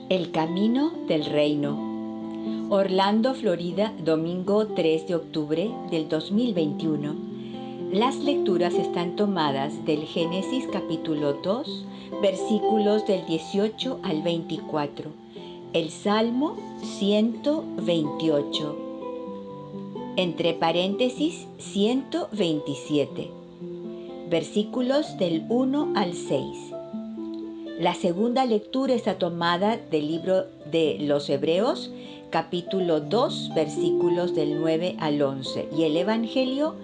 El camino del reino. Orlando, Florida, domingo 3 de octubre del 2021. Las lecturas están tomadas del Génesis capítulo 2, versículos del 18 al 24. El Salmo 128. Entre paréntesis 127. Versículos del 1 al 6. La segunda lectura está tomada del libro de los Hebreos, capítulo 2, versículos del 9 al 11, y el Evangelio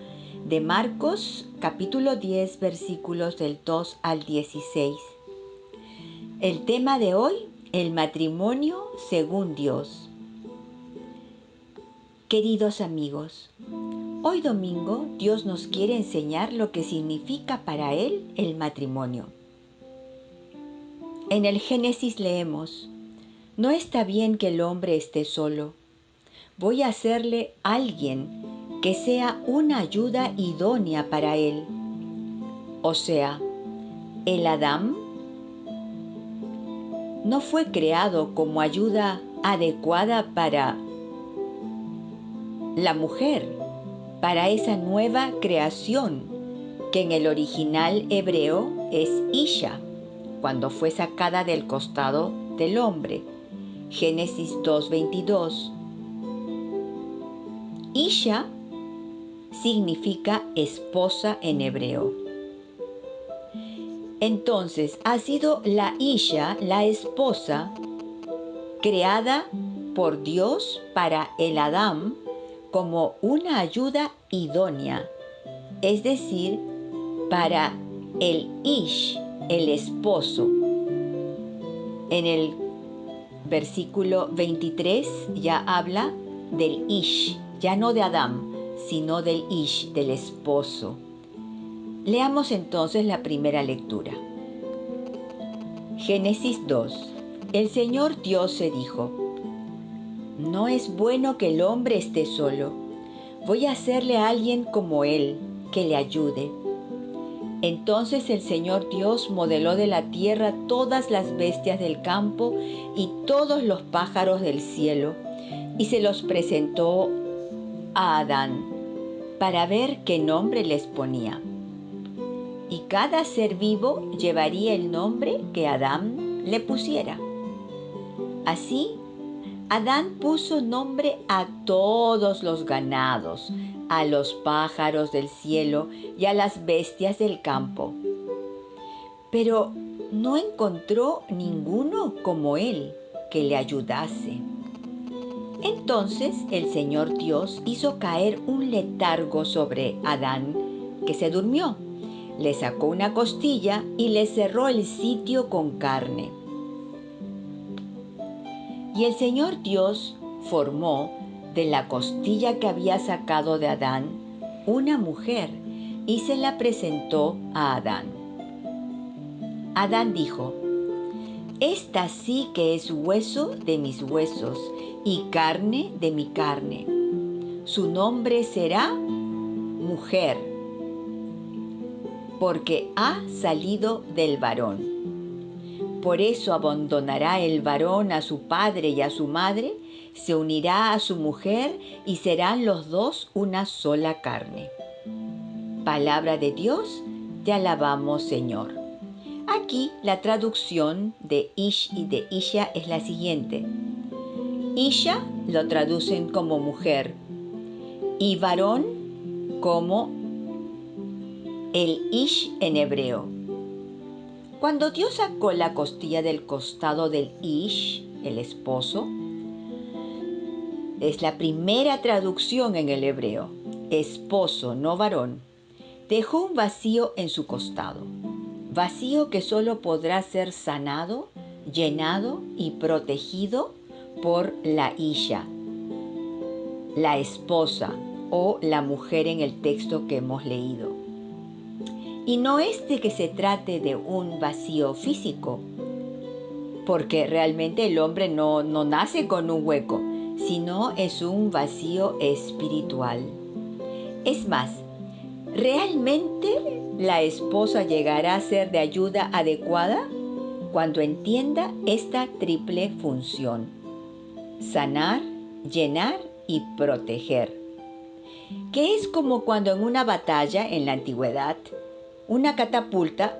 de Marcos, capítulo 10, versículos del 2 al 16. El tema de hoy, el matrimonio según Dios. Queridos amigos, hoy domingo Dios nos quiere enseñar lo que significa para Él el matrimonio. En el Génesis leemos: no está bien que el hombre esté solo. Voy a hacerle alguien que sea una ayuda idónea para él. O sea, el Adán no fue creado como ayuda adecuada para la mujer, para esa nueva creación que en el original hebreo es Isha, cuando fue sacada del costado del hombre. Génesis 2:22. Isha significa esposa en hebreo. Entonces, ha sido la Isha, la esposa, creada por Dios para el Adán como una ayuda idónea, es decir, para el Ish, el esposo. En el versículo 23 ya habla del Ish, ya no de Adán, sino del Ish, del esposo. Leamos entonces la primera lectura. Génesis 2. El Señor Dios se dijo: no es bueno que el hombre esté solo. Voy a hacerle a alguien como él, que le ayude. Entonces el Señor Dios modeló de la tierra todas las bestias del campo y todos los pájaros del cielo, y se los presentó a Adán para ver qué nombre les ponía. Y cada ser vivo llevaría el nombre que Adán le pusiera. Así, Adán puso nombre a todos los ganados, a los pájaros del cielo y a las bestias del campo. Pero no encontró ninguno como él que le ayudase. Entonces el Señor Dios hizo caer un letargo sobre Adán, que se durmió. Le sacó una costilla y le cerró el sitio con carne. Y el Señor Dios formó de la costilla que había sacado de Adán una mujer y se la presentó a Adán. Adán dijo: esta sí que es hueso de mis huesos y carne de mi carne. Su nombre será mujer, porque ha salido del varón. Por eso abandonará el varón a su padre y a su madre, se unirá a su mujer y serán los dos una sola carne. Palabra de Dios, te alabamos, Señor. Aquí la traducción de Ish y de Isha es la siguiente. Isha lo traducen como mujer y varón como el Ish en hebreo. Cuando Dios sacó la costilla del costado del Ish, el esposo, es la primera traducción en el hebreo, esposo, no varón, dejó un vacío en su costado, vacío que solo podrá ser sanado, llenado y protegido por la Isha, la esposa o la mujer en el texto que hemos leído. Y no es de que se trate de un vacío físico, porque realmente el hombre no nace con un hueco, sino es un vacío espiritual. Es más, ¿realmente la esposa llegará a ser de ayuda adecuada? cuando entienda esta triple función: sanar, llenar y proteger, que es como cuando en una batalla en la antigüedad, una catapulta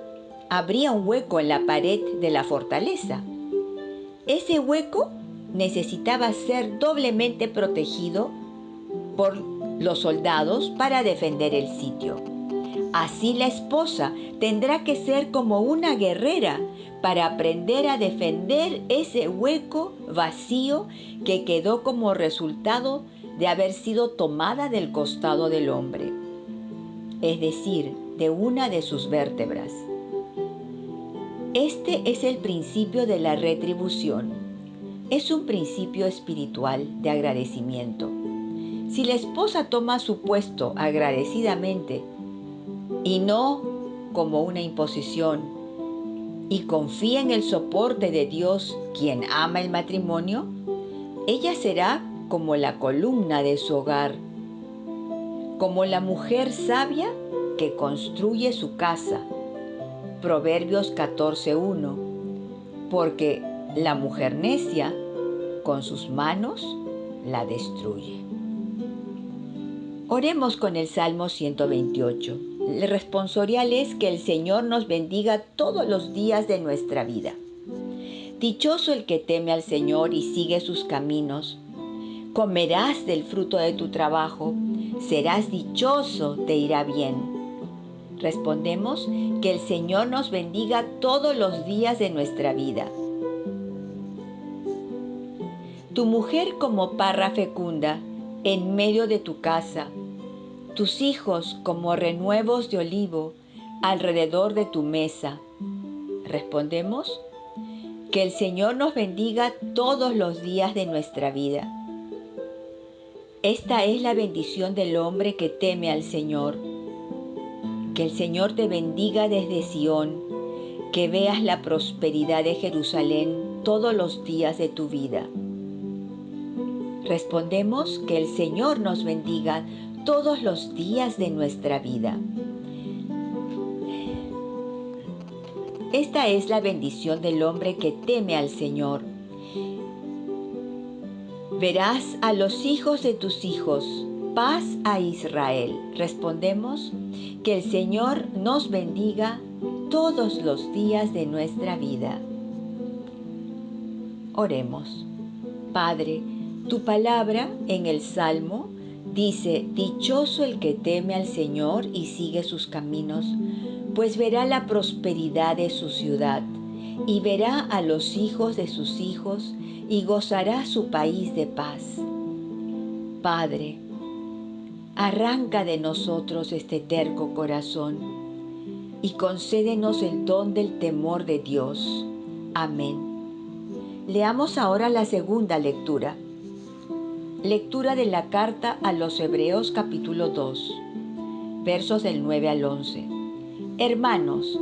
abría un hueco en la pared de la fortaleza. Ese hueco necesitaba ser doblemente protegido por los soldados para defender el sitio. Así la esposa tendrá que ser como una guerrera para aprender a defender ese hueco vacío que quedó como resultado de haber sido tomada del costado del hombre, es decir, de una de sus vértebras. Este es el principio de la retribución. Es un principio espiritual de agradecimiento. Si la esposa toma su puesto agradecidamente y no como una imposición, y confía en el soporte de Dios, quien ama el matrimonio, ella será como la columna de su hogar, como la mujer sabia que construye su casa. Proverbios 14:1, porque la mujer necia con sus manos la destruye. Oremos con el Salmo 128. El responsorial es que el Señor nos bendiga todos los días de nuestra vida. Dichoso el que teme al Señor y sigue sus caminos. Comerás del fruto de tu trabajo, serás dichoso, te irá bien. Respondemos que el Señor nos bendiga todos los días de nuestra vida. Tu mujer como parra fecunda en medio de tu casa, tus hijos como renuevos de olivo alrededor de tu mesa. Respondemos que el Señor nos bendiga todos los días de nuestra vida. Esta es la bendición del hombre que teme al Señor. Que el Señor te bendiga desde Sión, que veas la prosperidad de Jerusalén todos los días de tu vida. Respondemos que el Señor nos bendiga todos los días de nuestra vida. Esta es la bendición del hombre que teme al Señor. Verás a los hijos de tus hijos, paz a Israel. Respondemos que el Señor nos bendiga todos los días de nuestra vida. Oremos. Padre, tu palabra en el Salmo dice: dichoso el que teme al Señor y sigue sus caminos, pues verá la prosperidad de su ciudad, y verá a los hijos de sus hijos, y gozará su país de paz. Padre, arranca de nosotros este terco corazón, y concédenos el don del temor de Dios. Amén. Leamos ahora la segunda lectura. Lectura de la carta a los Hebreos capítulo 2, versos del 9 al 11. Hermanos,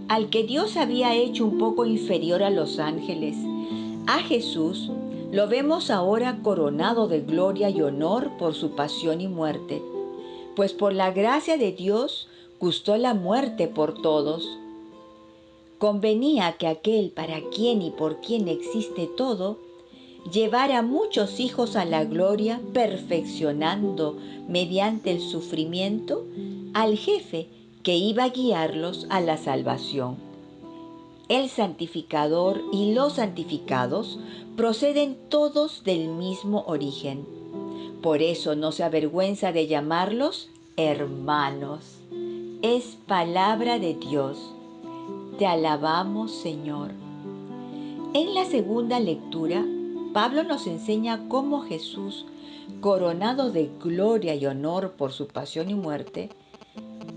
al que Dios había hecho un poco inferior a los ángeles, a Jesús, lo vemos ahora coronado de gloria y honor por su pasión y muerte, pues por la gracia de Dios gustó la muerte por todos. Convenía que aquel para quien y por quien existe todo, llevara a muchos hijos a la gloria, perfeccionando mediante el sufrimiento al jefe que iba a guiarlos a la salvación. El santificador y los santificados proceden todos del mismo origen. Por eso no se avergüenza de llamarlos hermanos. Es palabra de Dios. Te alabamos, Señor. En la segunda lectura, Pablo nos enseña cómo Jesús, coronado de gloria y honor por su pasión y muerte,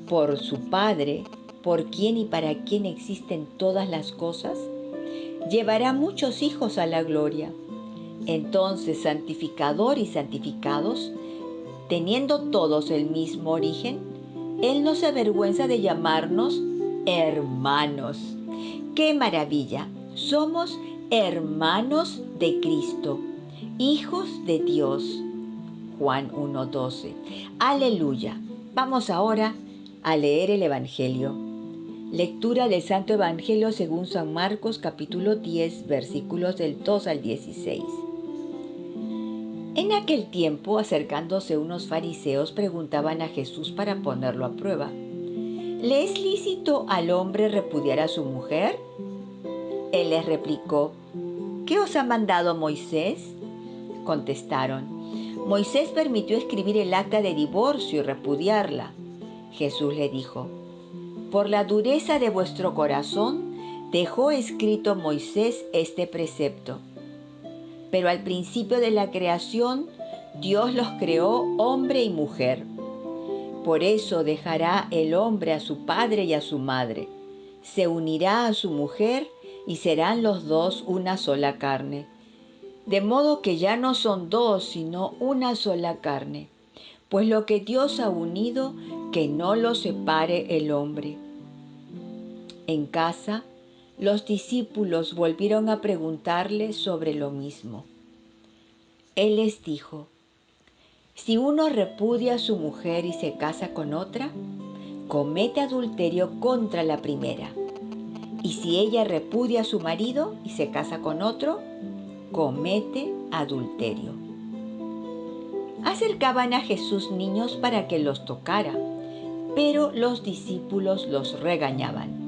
por su Padre, por quien y para quien existen todas las cosas, llevará muchos hijos a la gloria. Entonces, santificador y santificados, teniendo todos el mismo origen, Él no se avergüenza de llamarnos hermanos. ¡Qué maravilla! Somos hermanos de Cristo, hijos de Dios. Juan 1:12. Aleluya. Vamos ahora a leer el Evangelio. Lectura del Santo Evangelio según San Marcos, capítulo 10, versículos del 2 al 16. En aquel tiempo, acercándose unos fariseos, preguntaban a Jesús para ponerlo a prueba: ¿Le es lícito al hombre repudiar a su mujer? Él les replicó: ¿Qué os ha mandado Moisés? Contestaron: Moisés permitió escribir el acta de divorcio y repudiarla. Jesús le dijo: Por la dureza de vuestro corazón dejó escrito Moisés este precepto. Pero al principio de la creación, Dios los creó hombre y mujer. Por eso dejará el hombre a su padre y a su madre, se unirá a su mujer y serán los dos una sola carne. De modo que ya no son dos, sino una sola carne. Pues lo que Dios ha unido, que no lo separe el hombre. En casa, los discípulos volvieron a preguntarle sobre lo mismo. Él les dijo: Si uno repudia a su mujer y se casa con otra, comete adulterio contra la primera. Y si ella repudia a su marido y se casa con otro, comete adulterio. Acercaban a Jesús niños para que los tocara, pero los discípulos los regañaban.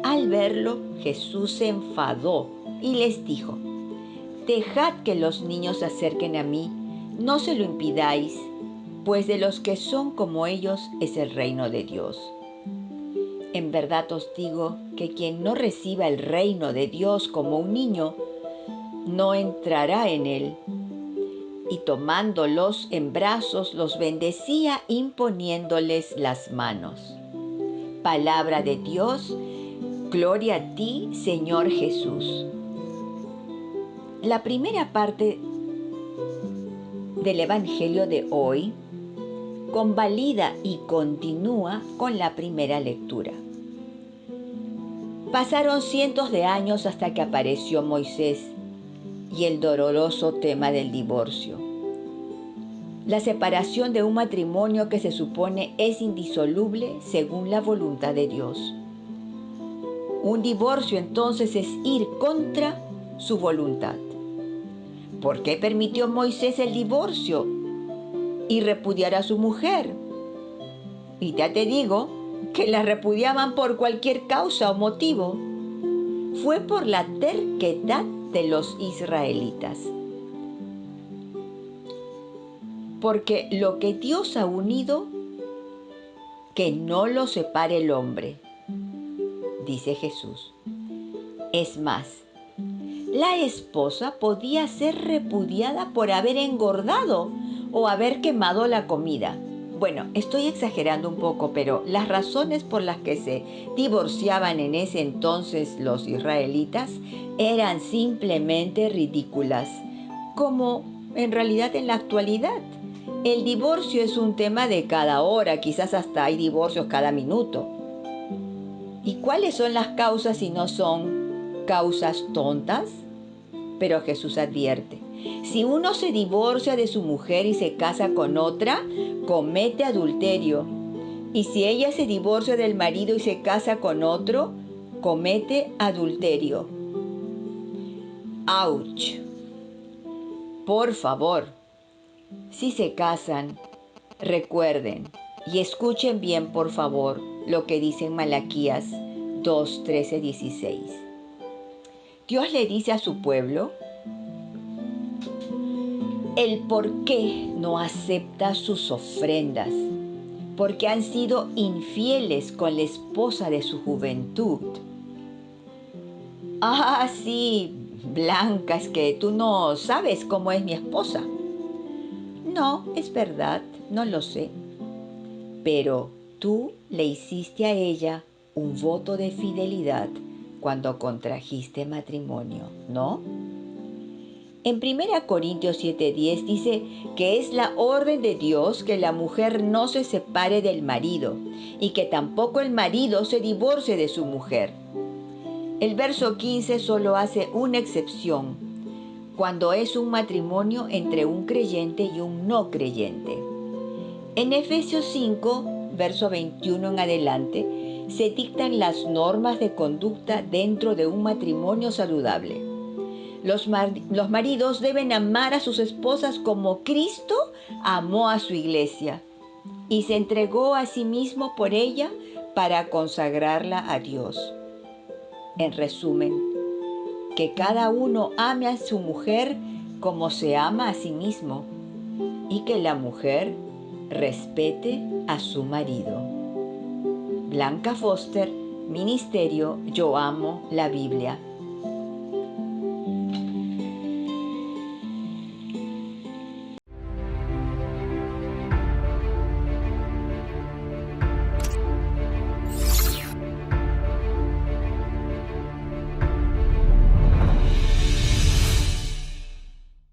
Al verlo, Jesús se enfadó y les dijo: Dejad que los niños se acerquen a mí, no se lo impidáis, pues de los que son como ellos es el reino de Dios. En verdad os digo que quien no reciba el reino de Dios como un niño, no entrará en él. Y tomándolos en brazos, los bendecía imponiéndoles las manos. Palabra de Dios, gloria a ti, Señor Jesús. La primera parte del Evangelio de hoy convalida y continúa con la primera lectura. Pasaron cientos de años hasta que apareció Moisés y el doloroso tema del divorcio. La separación de un matrimonio que se supone es indisoluble según la voluntad de Dios. Un divorcio entonces es ir contra su voluntad. ¿Por qué permitió Moisés el divorcio y repudiar a su mujer? Y ya te digo que la repudiaban por cualquier causa o motivo. Fue por la terquedad de los israelitas. Porque lo que Dios ha unido, que no lo separe el hombre, dice Jesús. Es más, la esposa podía ser repudiada por haber engordado o haber quemado la comida. Bueno, estoy exagerando un poco, pero las razones por las que se divorciaban en ese entonces los israelitas eran simplemente ridículas, como en realidad en la actualidad. El divorcio es un tema de cada hora, quizás hasta hay divorcios cada minuto. ¿Y cuáles son las causas si no son causas tontas? Pero Jesús advierte: si uno se divorcia de su mujer y se casa con otra, comete adulterio. Y si ella se divorcia del marido y se casa con otro, comete adulterio. ¡Auch! Por favor, si se casan, recuerden y escuchen bien, por favor, lo que dice en Malaquías 2, 13, 16. Dios le dice a su pueblo el por qué no acepta sus ofrendas, porque han sido infieles con la esposa de su juventud. Ah, sí, Blanca, es que tú no sabes cómo es mi esposa. No, es verdad, no lo sé. Pero tú le hiciste a ella un voto de fidelidad cuando contrajiste matrimonio, ¿no? En 1 Corintios 7:10 dice que es la orden de Dios que la mujer no se separe del marido y que tampoco el marido se divorcie de su mujer. El verso 15 solo hace una excepción, cuando es un matrimonio entre un creyente y un no creyente. En Efesios 5, verso 21 en adelante, se dictan las normas de conducta dentro de un matrimonio saludable. Los maridos deben amar a sus esposas como Cristo amó a su iglesia y se entregó a sí mismo por ella para consagrarla a Dios. En resumen, que cada uno ame a su mujer como se ama a sí mismo y que la mujer respete a su marido. Blanca Foster, Ministerio Yo Amo la Biblia.